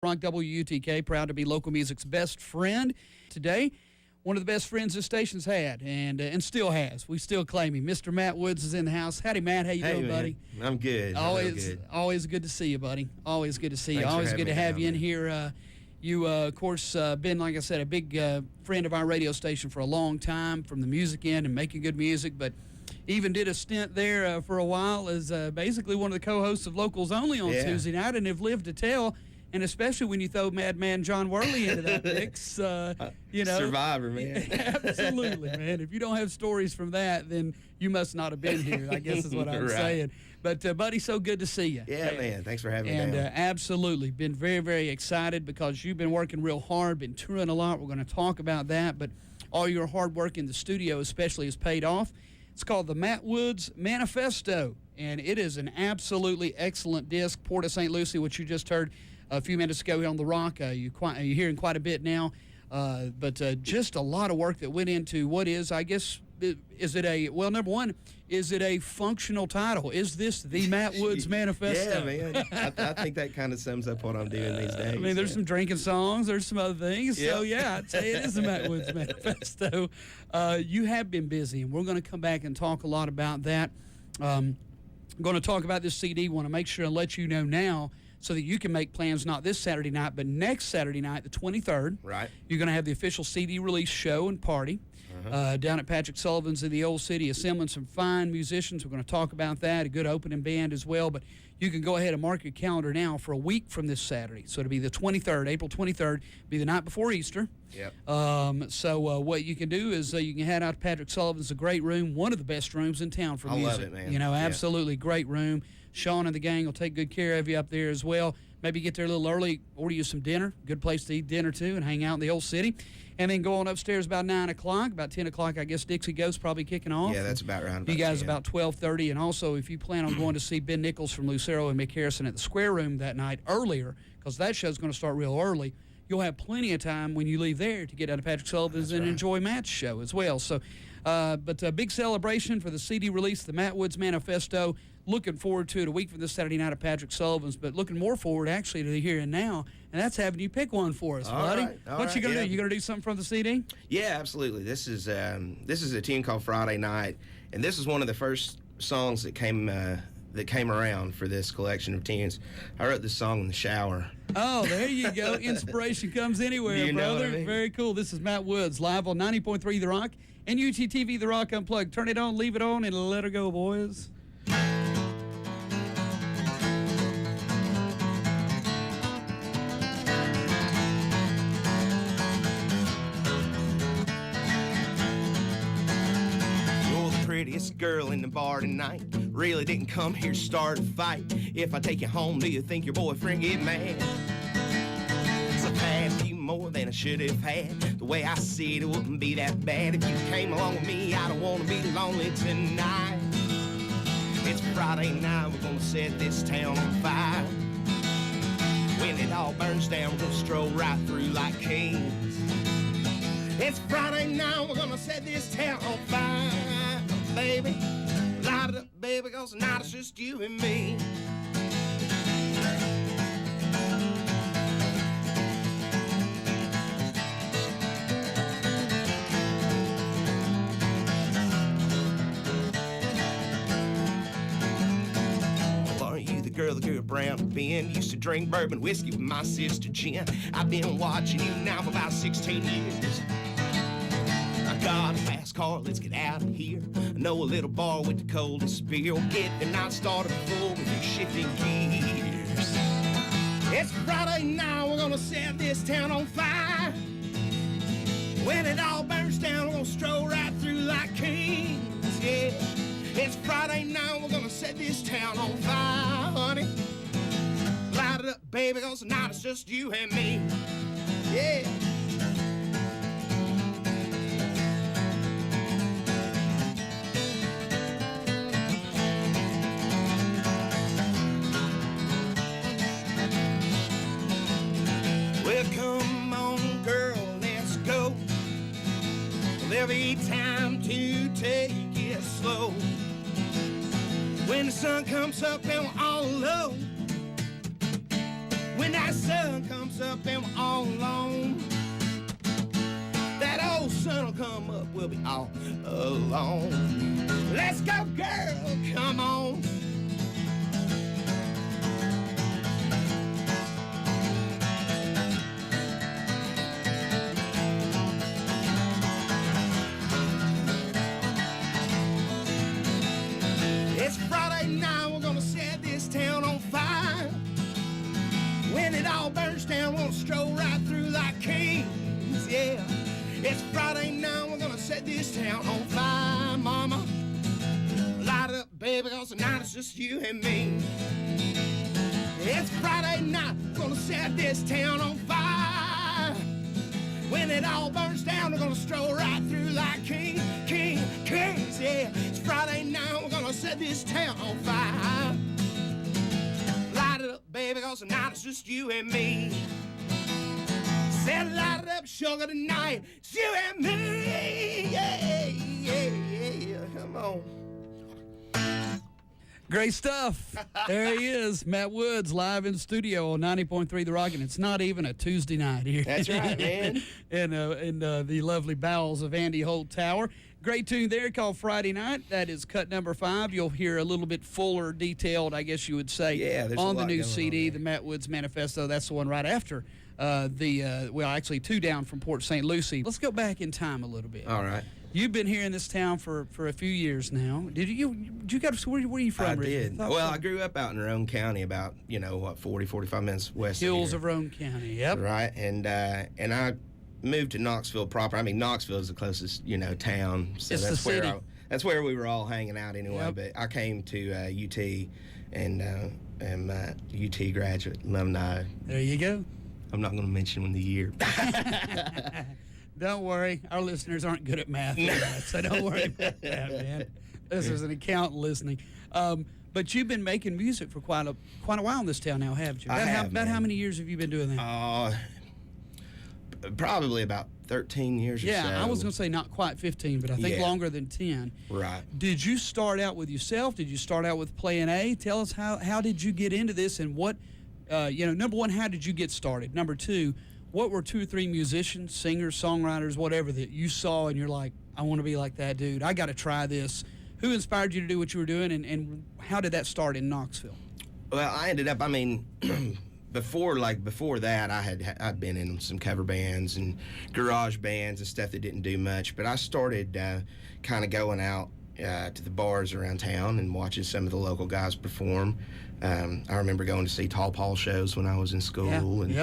Rock WUTK, proud to be local music's best friend. Today, one of the best friends this station's had, and still has. We still claim him. Mr. Matt Woods is in the house. Howdy, Matt. How you doing, buddy? I'm good. Always good to see you, buddy. Always good to see you. Thanks Always for good to having have me you in down, here. You, of course, been, like I said, a big friend of our radio station for a long time from the music end and making good music, but even did a stint there for a while as basically one of the co-hosts of Locals Only on Tuesday night, and have lived to tell. And especially when you throw Madman John Worley into that mix, you know. Survivor, man. Absolutely, man. If you don't have stories from that, then you must not have been here, I guess is what I'm saying. But, buddy, so good to see you. Yeah, man. Thanks for having me And down. absolutely. Been very, very excited because you've been working real hard, been touring a lot. We're going to talk about that. But all your hard work in the studio especially has paid off. It's called the Matt Woods Manifesto, and it is an absolutely excellent disc. Port of St. Lucie, which you just heard a few minutes ago here on The Rock. You're hearing quite a bit now, but just a lot of work that went into what is, I guess, is it a, well, number one, is it a functional title? Is this the Matt Woods Manifesto? Yeah, man. I think that kind of sums up what I'm doing these days. I mean, there's some drinking songs, there's some other things. Yep. So, yeah, I'd say it is the Matt Woods Manifesto. You have been busy, and we're going to come back and talk a lot about that. I'm going to talk about this CD. Want to make sure and let you know now so that you can make plans not this Saturday night, but next Saturday night, the 23rd. Right. You're going to have the official CD release show and party down at Patrick Sullivan's in the Old City, assembling some fine musicians. We're going to talk about that, a good opening band as well. But you can go ahead and mark your calendar now for a week from this Saturday. So it'll be the 23rd, April 23rd, be the night before Easter. Yep. So what you can do is you can head out to Patrick Sullivan's, a great room, one of the best rooms in town for music. I love it, man. You know, absolutely great room. Sean and the gang will take good care of you up there as well. Maybe get there a little early, order you some dinner. Good place to eat dinner, too, and hang out in the Old City. And then go on upstairs about 9 o'clock. About 10 o'clock, I guess Dixie Ghost's probably kicking off. Yeah, that's about right. You guys about 12:30. And also, if you plan on going to see Ben Nichols from Lucero and Mick Harrison at the Square Room that night earlier, because that show's going to start real early, you'll have plenty of time when you leave there to get out of Patrick Sullivan's and enjoy Matt's show as well. So, but a big celebration for the CD release, the Matt Woods Manifesto. Looking forward to it a week from this Saturday night at Patrick Sullivan's, but looking more forward actually to the here and now, and that's having you pick one for us, buddy. What you gonna do? You gonna do something from the CD? Yeah, absolutely. This is a tune called Friday Night, and this is one of the first songs that came around for this collection of tunes. I wrote this song in the shower. Oh, there you go. Inspiration comes anywhere, you know brother. what I mean? Very cool. This is Matt Woods, live on 90.3 The Rock and UTTV The Rock Unplugged. Turn it on, leave it on, and let her go, boys. Prettiest girl in the bar tonight. Really didn't come here to start a fight. If I take you home, do you think your boyfriend get mad? 'Cause I've had a few more than I should have had. The way I see it, it wouldn't be that bad. If you came along with me, I don't want to be lonely tonight. It's Friday night, we're gonna set this town on fire. When it all burns down, we're gonna stroll right through like kings. It's Friday night, we're gonna set this town on fire. Baby, light it up, baby, 'cause tonight it's just you and me. Well, aren't you the girl that grew up around Ben? Used to drink bourbon whiskey with my sister Jen. I've been watching you now for about 16 years. I got a fast car, let's get out of here. I know a little bar with the coldest beer. We'll get the night started full with these shifting gears. It's Friday night, we're gonna set this town on fire. When it all burns down, we're gonna stroll right through like kings, yeah. It's Friday night, we're gonna set this town on fire, honey. Light it up, baby, 'cause tonight it's just you and me, yeah. Come on, girl, let's go. There'll be time to take it slow. When the sun comes up and we're all alone. When that sun comes us up and we're all alone. That old sun will come up, we'll be all alone. Let's go, girl, come on. It's Friday night, we're gonna set this town on fire. When it all burns down, we'll stroll right through like kings, yeah. It's Friday night, we're gonna set this town on fire, mama. Light it up, baby, cause tonight it's just you and me. It's Friday night, we're gonna set this town on fire. When it all burns down, we're gonna stroll right through like kings, yeah. It's Friday night, we're gonna set this town on fire. Light it up, baby, cause tonight it's just you and me. Said light it up, sugar, tonight it's you and me. Yeah, come on. Great stuff. There he is, Matt Woods, live in the studio on 90.3 The Rock, and it's not even a Tuesday night here. That's right, man. in the lovely bowels of Andy Holt Tower. Great tune there called Friday Night. That is cut number 5. You'll hear a little bit fuller, detailed, I guess you would say, on the new CD, the Matt Woods Manifesto. That's the one right after actually 2 down from Port St. Lucie. Let's go back in time a little bit. All right. You've been here in this town for a few years now. Did you go to where are you from? I did. Well, I grew up out in Roane County, about 45 minutes west Hills of of Roane County. Yep. Right, and I moved to Knoxville proper. I mean, Knoxville is the closest town, so it's that's the city. That's where we were all hanging out anyway. Yep. But I came to UT, and am a UT graduate alumni. There you go. I'm not going to mention the year. Don't worry, our listeners aren't good at math, so don't worry about that, man. This is an accountant listening. But you've been making music for quite a while in this town now, haven't you? About how many years have you been doing that? Probably about 13 years or so. Yeah, I was going to say not quite 15, but I think longer than 10. Right. Did you start out with yourself? Did you start out with playing A? Tell us how did you get into this, and what, number one, how did you get started? Number two, what were 2 or 3 musicians, singers, songwriters, whatever, that you saw and you're like, I want to be like that dude. I got to try this. Who inspired you to do what you were doing, and how did that start in Knoxville? Well, I ended up, before that, I'd been in some cover bands and garage bands and stuff that didn't do much, but I started kind of going out to the bars around town and watching some of the local guys perform. I remember going to see Tall Paul shows when I was in school, and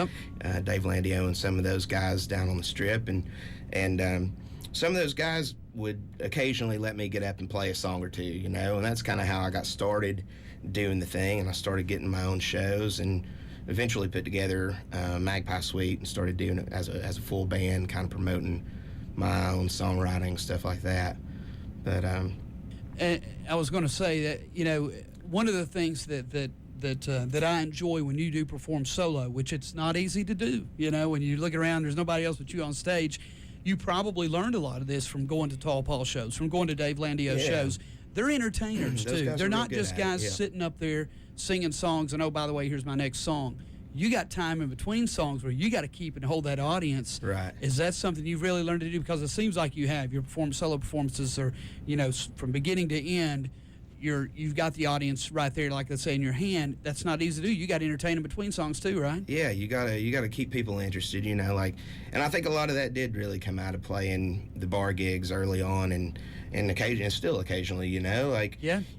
Dave Landio and some of those guys down on the Strip, and some of those guys would occasionally let me get up and play a song or two, and that's kind of how I got started doing the thing, and I started getting my own shows, and eventually put together Magpie Suite and started doing it as a full band, kind of promoting my own songwriting, stuff like that. But and I was going to say that one of the things that I enjoy when you do perform solo, which it's not easy to do. When you look around, there's nobody else but you on stage. You probably learned a lot of this from going to Tall Paul shows, from going to Dave Landio shows. They're entertainers too. They're not just guys sitting up there singing songs and, oh, by the way, here's my next song. You got time in between songs where you got to keep and hold that audience. Right. Is that something you've really learned to do? Because it seems like you have. Your solo performances are, from beginning to end, you've got the audience right there, like they say, in your hand. That's not easy to do. You got to entertain them between songs too, right? Yeah, you gotta keep people interested, and I think a lot of that did really come out of playing the bar gigs early on, and occasionally, you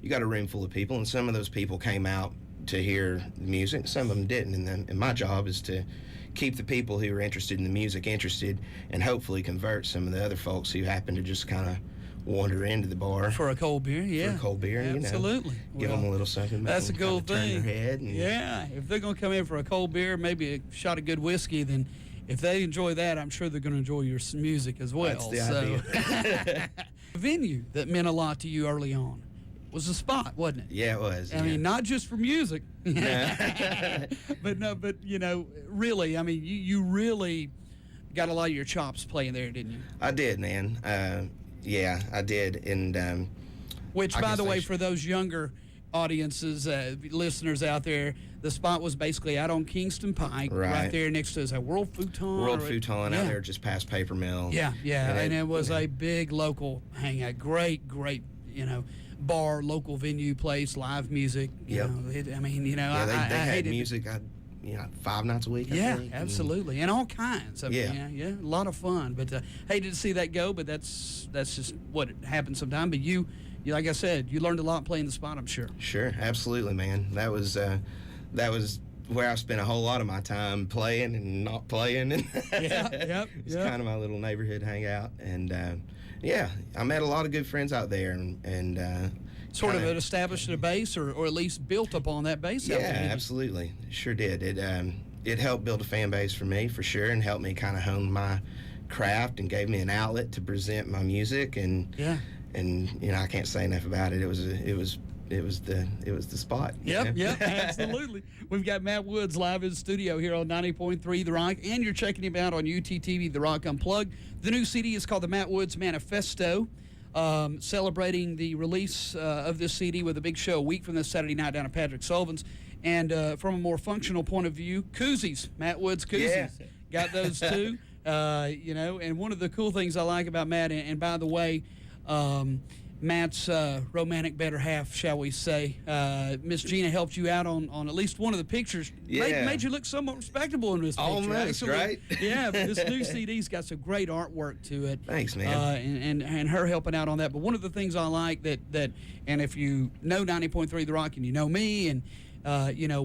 got a room full of people, and some of those people came out to hear the music, some of them didn't, and my job is to keep the people who are interested in the music interested, and hopefully convert some of the other folks who happen to just kind of wander into the bar for a cold beer. For a cold beer, absolutely. Give them a little something. That's a cool thing. Turn their head. And, if they're going to come in for a cold beer, maybe a shot of good whiskey, then if they enjoy that, I'm sure they're going to enjoy your music as well. That's the idea. A venue that meant a lot to you early on was the Spot, wasn't it? Yeah, it was. I mean, not just for music, but really, you really got a lot of your chops playing there, didn't you? I did, man. Yeah, I did, and which, by the way, for those younger audiences, listeners out there, the spot was basically out on Kingston Pike, right there next to a World Futon. World Futon out there just past Paper Mill. Yeah, and it was a big local hangout. Great, bar, local venue place, live music. You know, they had music. 5 nights a week. I think. Absolutely, and all kinds. A lot of fun. But hated to see that go. But that's just what happens sometimes. But you, like I said, you learned a lot playing the spot, I'm sure. Sure, absolutely, man. That was where I spent a whole lot of my time playing and not playing. It's kind of my little neighborhood hangout, and I met a lot of good friends out there, and sort of established a base, or at least built upon that base. Yeah, absolutely, sure did. It helped build a fan base for me, for sure, and helped me kind of hone my craft, and gave me an outlet to present my music, and I can't say enough about it. It was the spot. Yep, absolutely. We've got Matt Woods live in the studio here on 90.3 The Rock, and you're checking him out on UTTV, The Rock Unplugged. The new CD is called the Matt Woods Manifesto, celebrating the release of this CD with a big show a week from this Saturday night down at Patrick Sullivan's. And from a more functional point of view, koozies, Matt Woods koozies. Yeah. Got those too. And one of the cool things I like about Matt, and by the way, Matt's romantic better half, shall we say. Miss Gina helped you out on at least one of the pictures. Made you look somewhat respectable in this picture. Almost, right? Yeah, but this new CD's got some great artwork to it. Thanks, man. And her helping out on that. But one of the things I like that and if you know 90.3 The Rock and you know me, and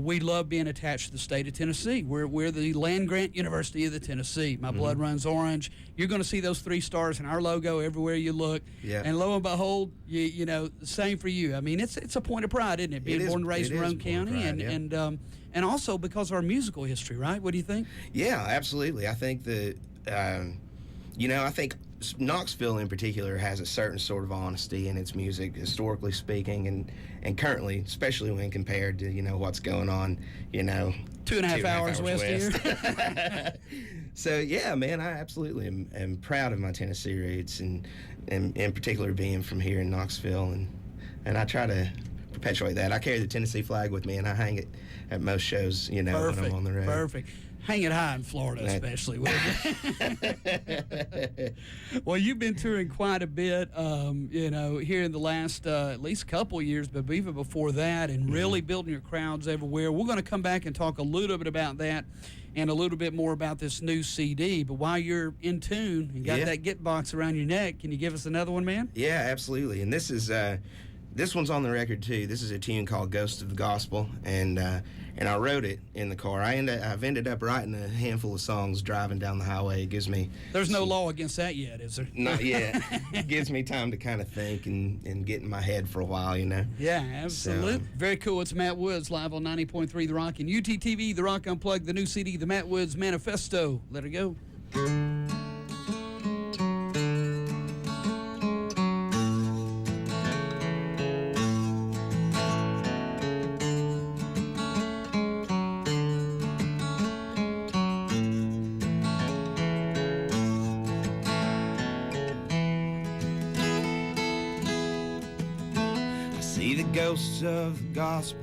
we love being attached to the state of Tennessee. We're the land-grant University of the Tennessee. My blood runs orange. You're going to see those 3 stars in our logo everywhere you look. Yeah. And lo and behold, the same for you. I mean, it's a point of pride, isn't it? Being born and raised in Roane County, and also because of our musical history, right? What do you think? Yeah, absolutely. I think that I think Knoxville in particular has a certain sort of honesty in its music, historically speaking, and currently, especially when compared to what's going on, 2.5 hours west here. So yeah, man, I absolutely am proud of my Tennessee roots, and in particular being from here in Knoxville, and I try to perpetuate that. I carry the Tennessee flag with me, and I hang it at most shows, when I'm on the road. Perfect. Hang it high in Florida, especially. Well, you've been touring quite a bit, here in the last at least couple of years, but even before that, and really building your crowds everywhere. We're going to come back and talk a little bit about that and a little bit more about this new CD. But while you're in tune and got that Get box around your neck, can you give us another one, man? Yeah, absolutely. And this is this one's on the record too. This is a tune called "Ghost of the Gospel," and I wrote it in the car. I've ended up writing a handful of songs driving down the highway. It gives me. There's no law against that yet, is there? Not yet. It gives me time to kind of think and get in my head for a while, Yeah, absolutely. So, very cool. It's Matt Woods live on 90.3 The Rock and UTTV, The Rock Unplugged, the new CD, the Matt Woods Manifesto. Let it go. See the ghosts of the gospel,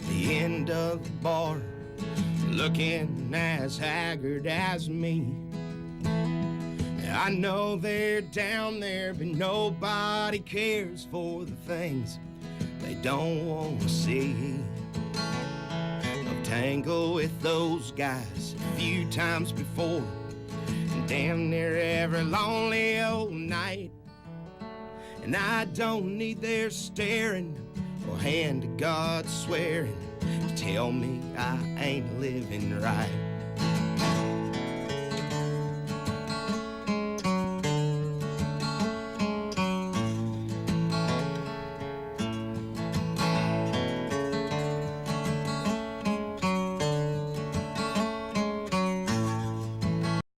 the end of the bar, looking as haggard as me. I know they're down there, but nobody cares for the things they don't want to see. I've tangled with those guys a few times before, and damn near every lonely old night. And I don't need their staring or hand to God swearing to tell me I ain't living right.